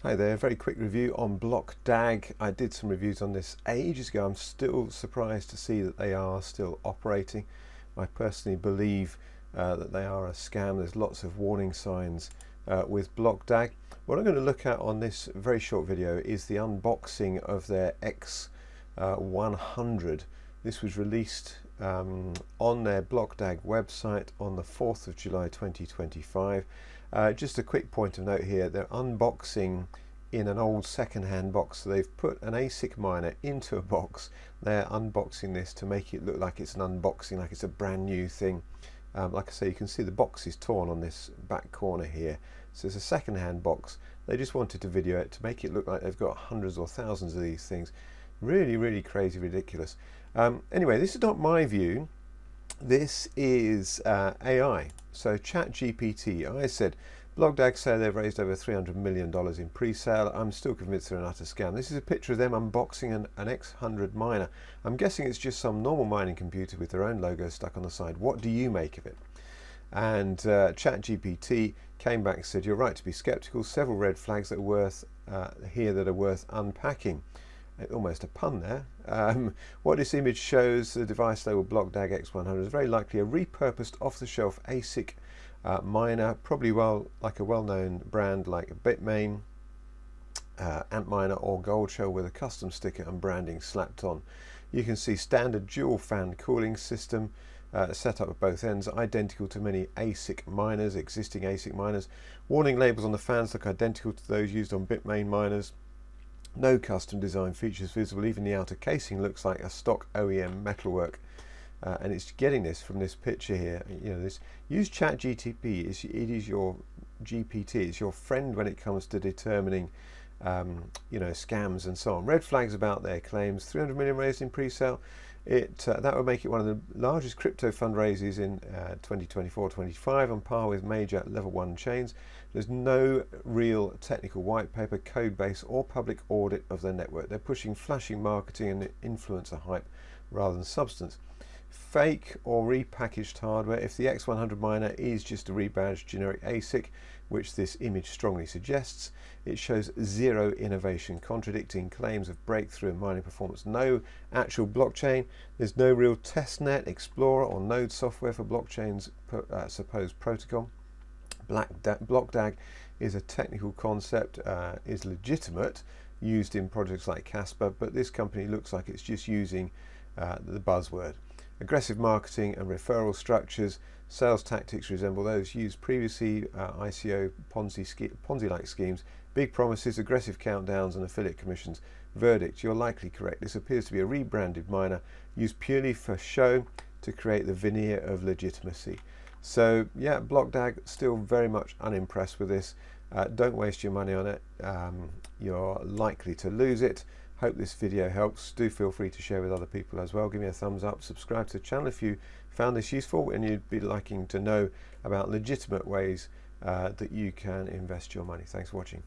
Hi there, very quick review on BlockDAG. I did some reviews on this ages ago. I'm still surprised to see that they are still operating. I personally believe that they are a scam. There's lots of warning signs with BlockDAG. What I'm going to look at on this very short video is the unboxing of their X100. This was released on their BlockDAG website on the 4th of July 2025. Just a quick point of note here, they're unboxing in an old second-hand box. So they've put an ASIC miner into a box. They're unboxing this to make it look like it's an unboxing, like it's a brand new thing. Like I say, you can see the box is torn on this back corner here. So it's a second-hand box. They just wanted to video it to make it look like they've got hundreds or thousands of these things. Really, really crazy, ridiculous. Anyway, this is not my view. This is AI. So ChatGPT. I said BlockDAG say they've raised over $300 million in pre-sale. I'm still convinced they're an utter scam. This is a picture of them unboxing an X100 miner. I'm guessing it's just some normal mining computer with their own logo stuck on the side. What do you make of it? And ChatGPT came back and said, you're right to be skeptical. Several red flags that are worth unpacking. Almost a pun there. What this image shows, the device labeled BlockDAG X100 is very likely a repurposed off-the-shelf ASIC miner, probably like a well-known brand like Bitmain, Antminer or Goldshell, with a custom sticker and branding slapped on. You can see standard dual fan cooling system set up at both ends, identical to many ASIC miners, existing ASIC miners. Warning labels on the fans look identical to those used on Bitmain miners. No custom design features visible. Even the outer casing looks like a stock OEM metalwork, and it's getting this from this picture here. You know, this use ChatGPT. It is your GPT. It's your friend when it comes to determining, you know, scams and so on. Red flags about their claims. 300 million raised in pre-sale. That would make it one of the largest crypto fundraisers in 2024-25, on par with major level 1 chains. There's no real technical white paper, code base or public audit of their network. They're pushing flashing marketing and influencer hype rather than substance. Fake or repackaged hardware. If the X100 miner is just a rebadged generic ASIC, which this image strongly suggests, it shows zero innovation, contradicting claims of breakthrough in mining performance. No actual blockchain. There's no real testnet, explorer or node software for blockchain's supposed protocol. BlockDAG is a technical concept, is legitimate, used in projects like Casper, but this company looks like it's just using the buzzword. Aggressive marketing and referral structures. Sales tactics resemble those used previously, ICO, Ponzi-like schemes, big promises, aggressive countdowns and affiliate commissions. Verdict, you're likely correct. This appears to be a rebranded miner used purely for show to create the veneer of legitimacy. So yeah, BlockDAG still very much unimpressed with this. Don't waste your money on it. You're likely to lose it. Hope this video helps. Do feel free to share with other people as well. Give me a thumbs up, subscribe to the channel if you found this useful and you'd be liking to know about legitimate ways that you can invest your money. Thanks for watching.